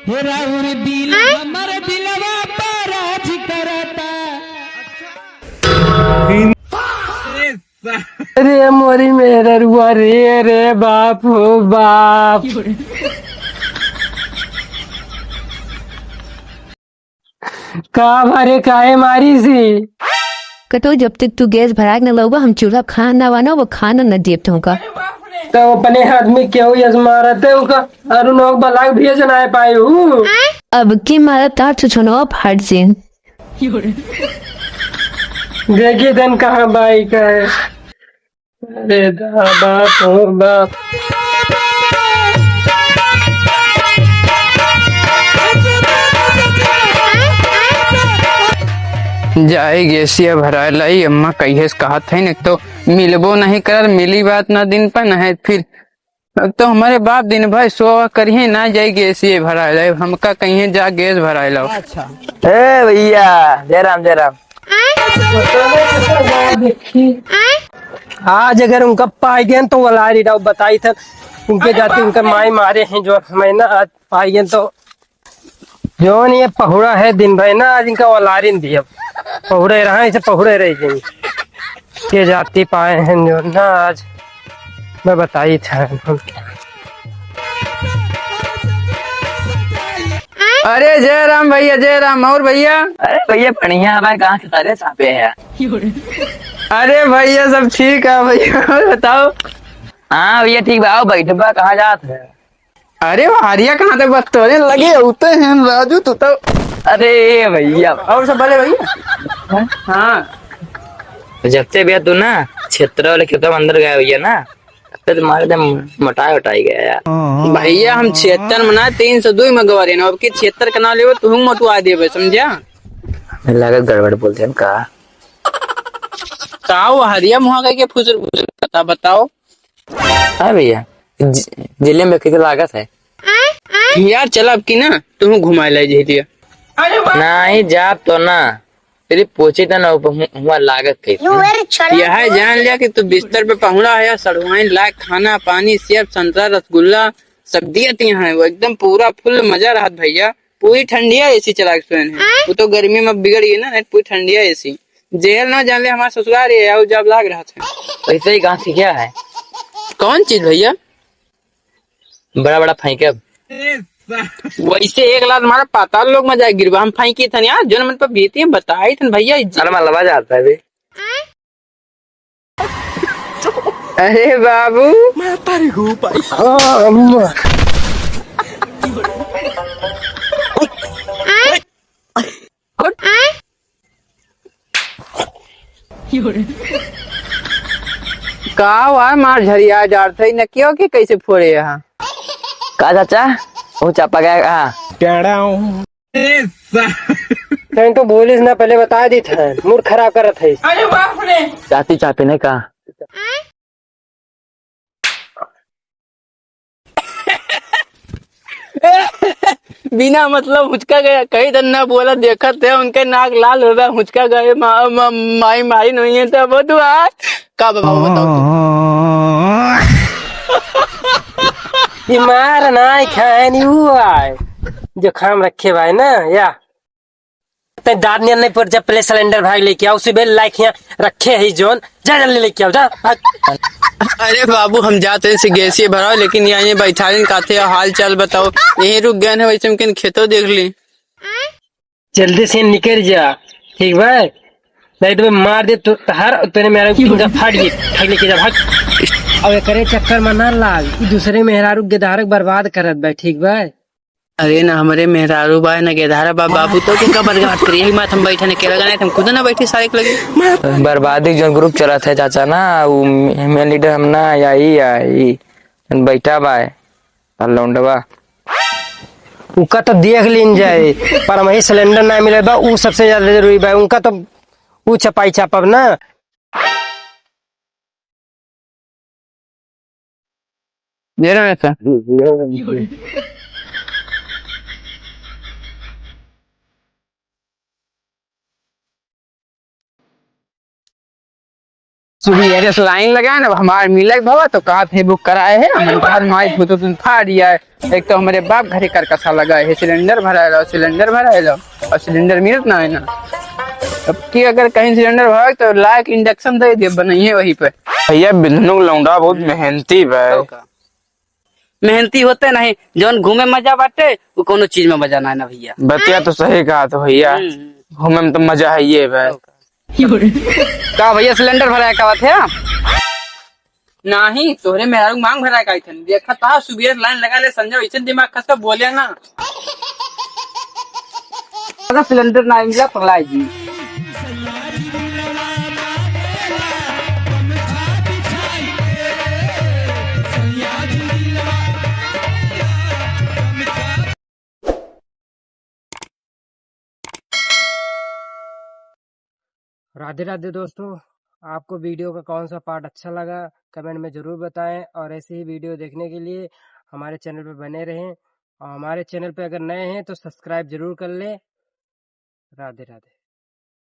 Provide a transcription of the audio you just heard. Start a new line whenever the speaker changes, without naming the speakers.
राउर दिल हमर दिलवा पर राज करता।
अरे मोरी मेरा रुआ रे रे बाप हो बाप। का भरे काहे मारी सी
कतो जब तक तू गैस भरा न लोबा हम चूल्हा खाना वाना वो खाना न देव तुमका।
तो अपने आदमी क्यों यस मारते उका अरुण और बलाक भी जना पाए हूँ।
अब की मारा तार छुछनो अब हट सिंह।
देखिए धन कहाँ बाइक है। अरे बाप हो बाप।
जाए गैसिया भरा लाई अम्मा कहिए कहा था न तो मिलबो नहीं कर मिली बात ना दिन पर न है फिर तो हमारे बाप दिन भर सो करिए ना जाए गैसिए भरा लाई हमका कहीं जा गैस भरा लो।
अच्छा
ए भैया जय राम जय राम।
आज अगर उनका पाई गए तो वलारी डाउ बताई था उनके जाते उनका माई मारे हैं जो हमें ना आज पाई गए तो जो नहीं ये पहुड़ा है दिन भर ना आज इनका वलारी दिया पहुड़े रहा इसे पहुड़े रह गई के जाती पाए हैं जो ना आज मैं बताई था।
अरे जय राम भैया जय राम और भैया।
अरे भैया बढ़िया हमारे कहाँ से सारे छापे हैं।
अरे भैया सब ठीक है भैया और बताओ।
हाँ भैया ठीक बा आओ बैठ बा कहाँ जात है।
अरे वो हरिया कहाँ तक बतौने लगे होते हैं राजू तू तो।
अरे भैया
और सब भले भैया। हाँ
जब से भैया तू ना क्षेत्र वाले खेतों में अंदर गया भैया ना तो तुम्हारे दम मोटाई उठाई गया यार।
भैया हम 76 मना 302 में गवा रहे अब की 76 का नाम ले तू मोटवा दे समझा।
लागत गड़बड़ बोलते हैं का
वो हरिया मुहा के फुसर फुसर बता बताओ।
हाँ भैया जिले में कितनी लागत है
यार चल अब की ना तुम घुमा ले जहिया।
नहीं जाप तो ना तेरी पूछी था ना हुआ लागत कैसे
यह जान लिया कि तू बिस्तर पे पहुंचा है सड़वाइन लायक खाना पानी सेब संतरा रसगुल्ला सब्जियां है वो एकदम पूरा फुल मजा रहा भैया। पूरी ठंडिया एसी चला के सोए है वो तो गर्मी में बिगड़ गई ना पूरी ठंडिया एसी जेल ना जान ले हमारा ससुराल है जब लाग रहा था।
वैसे ही कहाँ से क्या है
कौन चीज भैया
बड़ा बड़ा फेंके
वैसे एक लाख हमारा पाताल लोग मजा गिरवा हम फाई थन यार जो मन पर बीती बताई थन भैया।
लवा जाता है
अरे बाबू
मैं तारी को पाई
का हुआ मार झरिया जाड़ थे न क्यों कि कैसे फोड़े यहाँ
कहा चाचा वो चापा गया कहाँ
कहीं तो बोलिस ना पहले बता दी था मूड खराब कर रहा था।
अरे बाप रे
चाची चापे ने कहा
बिना मतलब हुचका गया कहीं तो ना बोला देखा थे उनके नाक लाल हो गया हुचका गए माई मारी नहीं है तो वो तू आज का बाबा बताओ
ये मार ना खाए नहीं हुआ जो खाम रखे भाई ना या दाद नहीं पर जब पहले सिलेंडर भाग लेके आओ उसी बेल लाइक यहाँ रखे है जोन जा जल्दी लेके आओ जा।
अरे बाबू हम जाते हैं गैसीय भराओ लेकिन यहाँ बैठा काथे हाल चाल बताओ यही रुक गए हैं वैसे हम खेतों देख ली
जल्दी से निकल जा ठीक भाई लाइट में मार दे तो हर तेरे मेरा फाट गई भाग लेके जा भाग। अब करे चक्कर में ना लाग दूसरे मेहरारू गेदारक बर्बाद करत भाई ठीक भाई।
अरे ना हमारे मेहरारू भाई ना गेधारा बाबू तो क्या बर्बाद करिए मत हम बैठे के लगा हम खुद ना बैठे सारे लगे
बर्बादी जो ग्रुप चला था चाचा ना वो मेन लीडर हम ना आई बैठा बा लौंडवा
उनका तो देख लीन जाए पर वही सिलेंडर ना मिले बा वो सबसे ज्यादा जरूरी बा उनका तो वो छपाई छापब ना।
दे रहा ऐसा सुबह से लाइन लगाए ना हमारे मिलक भवा तो कहा थे बुक कराए है हमारे घर में आई तो तुम खा दिया है। एक तो हमारे बाप घरे कर कसा लगा है सिलेंडर भराए लो और सिलेंडर मिलत ना है ना। अब की अगर कहीं सिलेंडर भरा तो लाइक इंडक्शन दे दिए बनाइए वहीं पे।
भैया बिल्लू लौंडा बहुत मेहनती बा।
मेहनती होते नहीं जौन घूमे मजा बाटे वो कोनो चीज में मजा ना है ना भैया।
बतिया तो सही कहा तो भैया घूमे में तो मजा है ये बा।
का भैया सिलेंडर भराया का बात है नहीं तोहरे मेहरारू मांग भराया का थे देखा था सुबह लाइन लगा ले संजय वैसे दिमाग खस बोले ना अगर सिलेंडर ना मिला पगला जी।
राधे राधे दोस्तों, आपको वीडियो का कौन सा पार्ट अच्छा लगा कमेंट में ज़रूर बताएं और ऐसे ही वीडियो देखने के लिए हमारे चैनल पर बने रहें और हमारे चैनल पर अगर नए हैं तो सब्सक्राइब जरूर कर लें। राधे राधे।